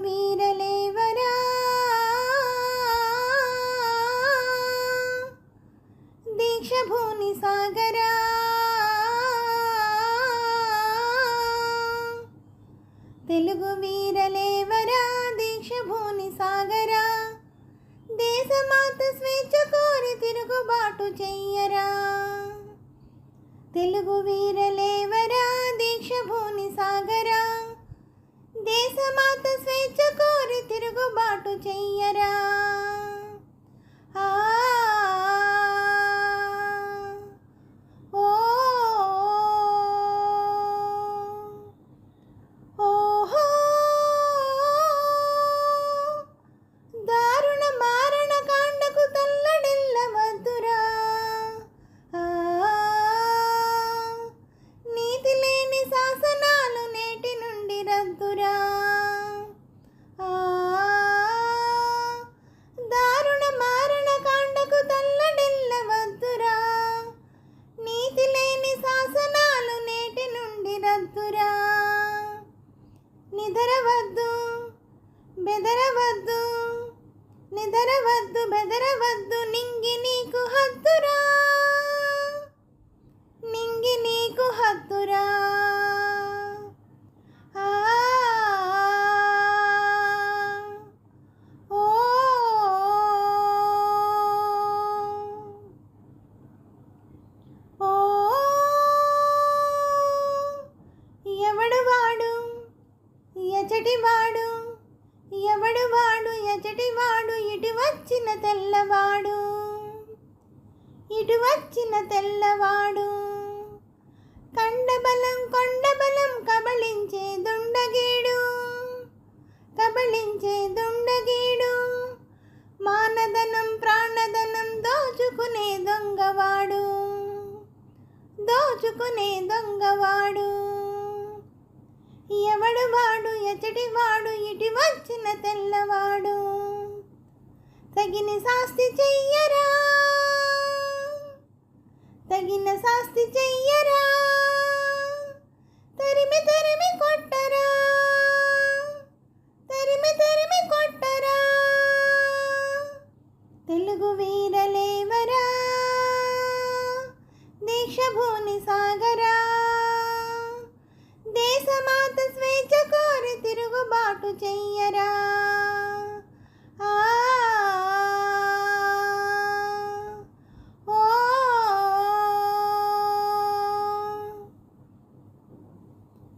వీరలేవరా దీక్షభూని సాగరా తెలుగు వీరలేవరా దీక్షభూని సాగరా దేశమాత స్వేచ్ఛ కోరి తిరుగుబాటు చెయ్యరా తెలుగు వీరలేవరా దీక్షభూని సాగరా దేశమాత స్వేచ్ఛ కోరి తిరుగుబాటు చెయ్యరా నిద్రవద్దు బెదరవద్దు నిద్రవద్దు బెదరవద్దు నింగి నీకు హద్దురా నింగి నీకు హద్దురా ఎచటివాడు ఎవడు వాడు ఎచటివాడు ఇటు వచ్చిన తెల్లవాడు ఇటు వచ్చిన తెల్లవాడు కండబలం కొండబలం కబళించే దుండగీడు కబళించే దుండగీడు మానదనం ప్రాణదనం దోచుకునే దొంగవాడు దోచుకునే దొంగవాడు ఎవడు వాడు ఎచటివాడు ఇటు వచ్చిన తెల్లవాడు తగిన శాస్తి చెయ్యరా తగిన శాస్తి చెయ్యరా తరిమి తరిమి కొట్టరా తరిమి తరిమి కొట్టరా తెలుగు వీరలేవరా దీక్షభూని సాగరా దేశమాత స్వేచ్ఛ కోరి తిరుగుబాటు చెయ్యరా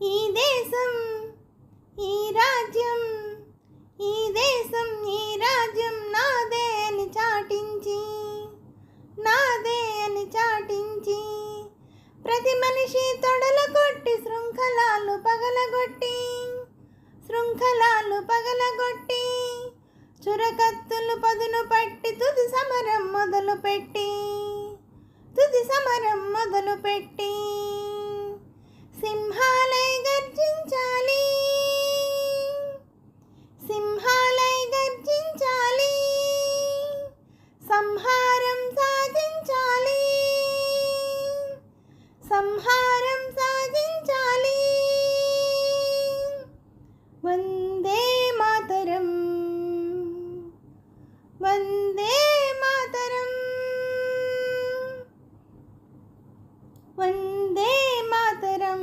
ఈ దేశం ఈ రాజ్యం ఈ దేశం ఈ రాజ్యం నాదే అని చాటించి నాదే అని చాటించి ప్రతి మనిషి తొడల కొట్టి శృంఖలాలు పగలగొట్టి చురకత్తులు పదును పట్టి తుది సమరం మొదలుపెట్టి సింహాలై గర్జించాలి సింహాలై గర్జించాలి సంహారం సాధించాలి సంహారం సాధించాలి వందే మాతరం వందే మాతరం వందే మాతరం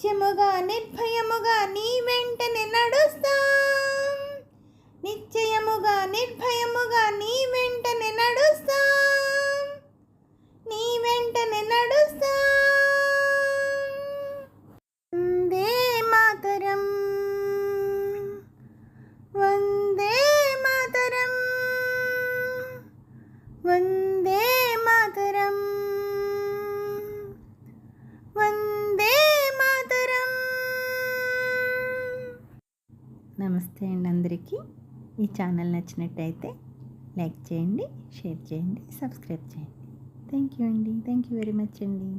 నిత్యముగా నిర్భయముగా నీ వెంటనే నడుస్తాం. నిశ్చయముగా నిర్భయముగా నీ వెంటనే నడుస్తాం. నీ వెంటనే నడుస్తాం. వందే మాతరం, వందే మాతరం, వందే మాతరం, వందే మాతరం. నమస్తే అండి అందరికీ. ఈ ఛానల్ నచ్చినట్టయితే లైక్ చేయండి, షేర్ చేయండి, సబ్స్క్రైబ్ చేయండి. థ్యాంక్ యూ అండి. థ్యాంక్ యూ వెరీ మచ్ అండి.